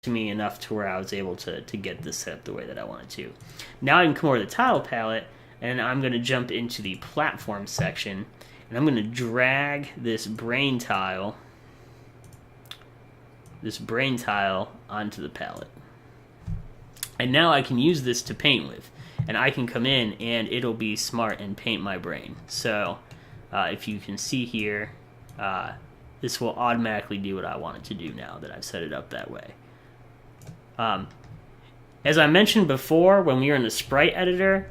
to me enough to where I was able to get this set up the way that I wanted to. Now I can come over to the tile palette, and I'm going to jump into the platform section, and I'm going to drag this brain tile onto the palette. And now I can use this to paint with. And I can come in and it'll be smart and paint my brain. So if you can see here, this will automatically do what I want it to do now that I've set it up that way. As I mentioned before, when we were in the sprite editor,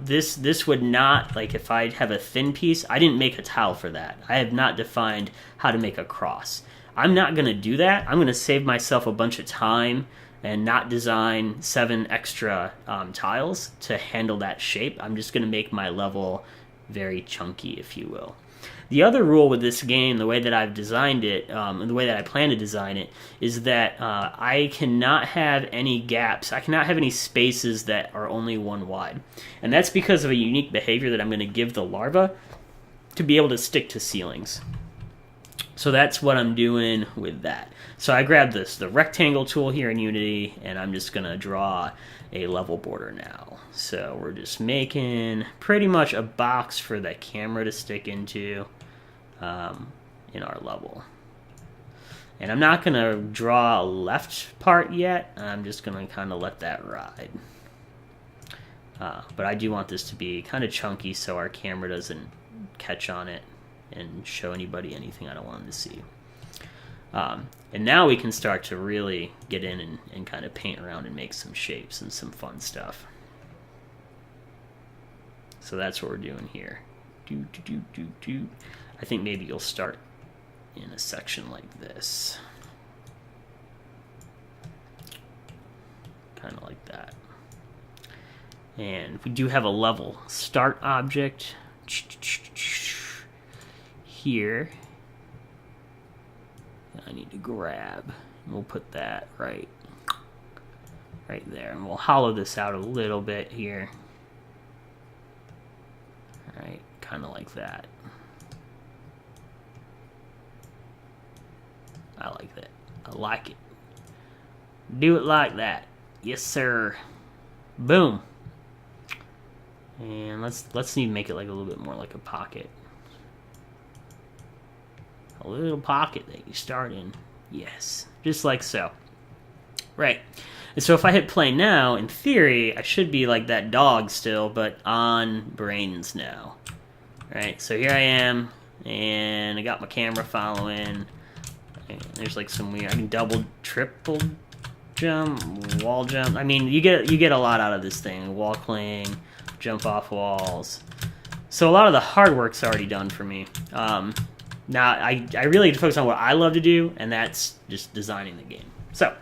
this would not, like if I have a thin piece, I didn't make a tile for that. I have not defined how to make a cross. I'm not going to do that. I'm going to save myself a bunch of time and not design 7 extra tiles to handle that shape. I'm just going to make my level very chunky, if you will. The other rule with this game, the way that I've designed it, and the way that I plan to design it, is that I cannot have any gaps. I cannot have any spaces that are only 1 wide. And that's because of a unique behavior that I'm going to give the larva to be able to stick to ceilings. So that's what I'm doing with that. So I grabbed the rectangle tool here in Unity, and I'm just going to draw a level border now. So we're just making pretty much a box for the camera to stick into in our level. And I'm not going to draw a left part yet. I'm just going to kind of let that ride. But I do want this to be kind of chunky so our camera doesn't catch on it and show anybody anything I don't want them to see. And now we can start to really get in and kind of paint around and make some shapes and some fun stuff. So that's what we're doing here. I think maybe you'll start in a section like this. Kind of like that. And we do have a level start object here. I need to grab, and we'll put that right there, and we'll hollow this out a little bit here. All right, kind of like that. I like that. I like it. Do it like that. Yes, sir. Boom. And let's even make it like a little bit more like a pocket. A little pocket that you start in. Yes. Just like so. Right. And so if I hit play now, in theory, I should be like that dog still, but on brains now. Right. So here I am, and I got my camera following. And there's like some weird, I can double, triple jump, wall jump. I mean, you get a lot out of this thing. Wall cling, jump off walls. So a lot of the hard work's already done for me. Now, I really need to focus on what I love to do, and that's just designing the game. So,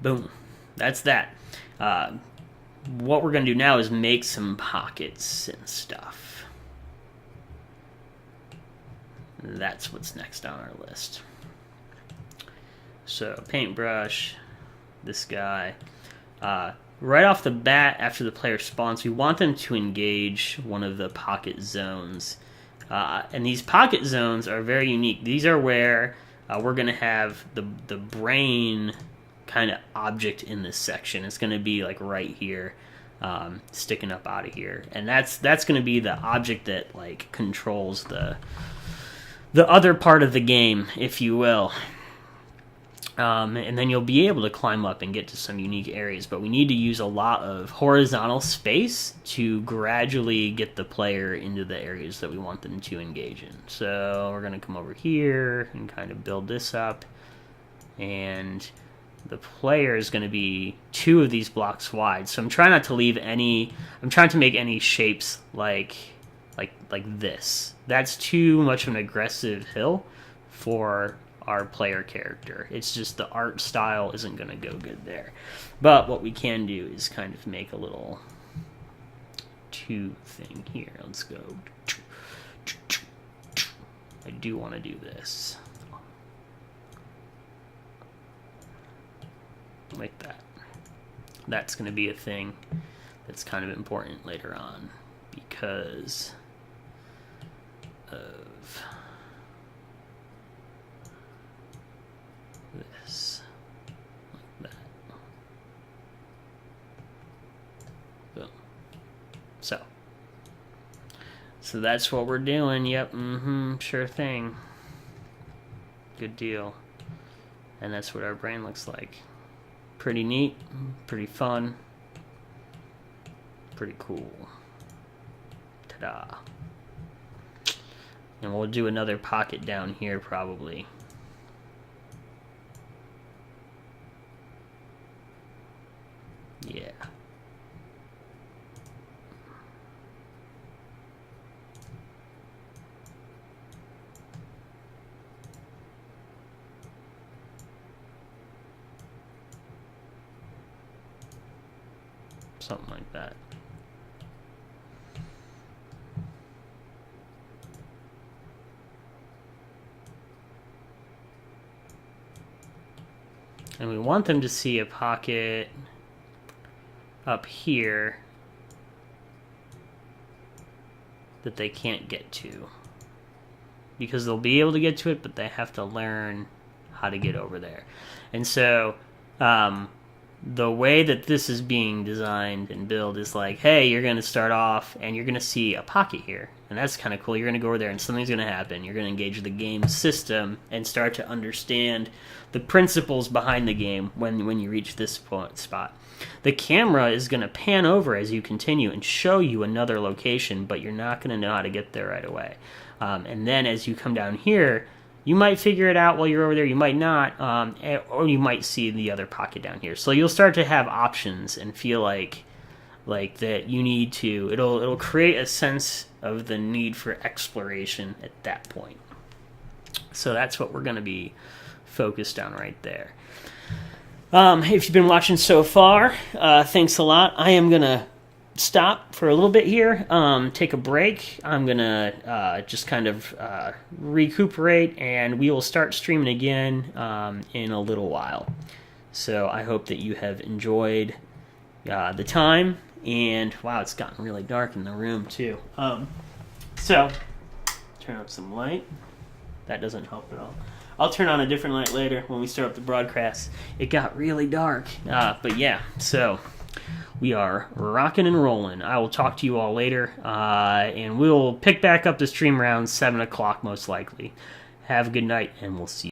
boom. That's that. What we're going to do now is make some pockets and stuff. That's what's next on our list. So, paintbrush, this guy. Right off the bat, after the player spawns, we want them to engage one of the pocket zones. And these pocket zones are very unique. These are where we're going to have the brain kind of object in this section. It's going to be like right here, sticking up out of here. And that's going to be the object that like controls the other part of the game, if you will. And then you'll be able to climb up and get to some unique areas, but we need to use a lot of horizontal space to gradually get the player into the areas that we want them to engage in. So we're going to come over here and kind of build this up, and the player is going to be 2 of these blocks wide. So I'm trying not to leave any, I'm trying to make any shapes like this. That's too much of an aggressive hill for our player character. It's just the art style isn't going to go good there. But what we can do is kind of make a little 2 thing here. Let's go. I do want to do this. Like that. That's going to be a thing that's kind of important later on because of this. So that's what we're doing. Yep, sure thing. Good deal. And that's what our brain looks like. Pretty neat, pretty fun, pretty cool. Ta-da. And we'll do another pocket down here probably. Yeah. Something like that. And we want them to see a pocket up here that they can't get to. Because they'll be able to get to it, but they have to learn how to get over there. And so, the way that this is being designed and built is like, hey, you're going to start off and you're going to see a pocket here. And that's kind of cool. You're going to go over there and something's going to happen. You're going to engage the game system and start to understand the principles behind the game when you reach this spot. The camera is going to pan over as you continue and show you another location, but you're not going to know how to get there right away. And then as you come down here, you might figure it out while you're over there, you might not, or you might see the other pocket down here. So you'll start to have options and feel like that you need to, it'll create a sense of the need for exploration at that point. So that's what we're going to be focused on right there. If you've been watching so far, thanks a lot. I am going to stop for a little bit here, take a break. I'm going to just kind of recuperate, and we will start streaming again in a little while. So I hope that you have enjoyed the time, and wow, it's gotten really dark in the room too. So turn up some light. That doesn't help at all. I'll turn on a different light later when we start up the broadcast. It got really dark, but yeah, so we are rocking and rolling. I will talk to you all later, and we'll pick back up the stream around 7 o'clock most likely. Have a good night, and we'll see you.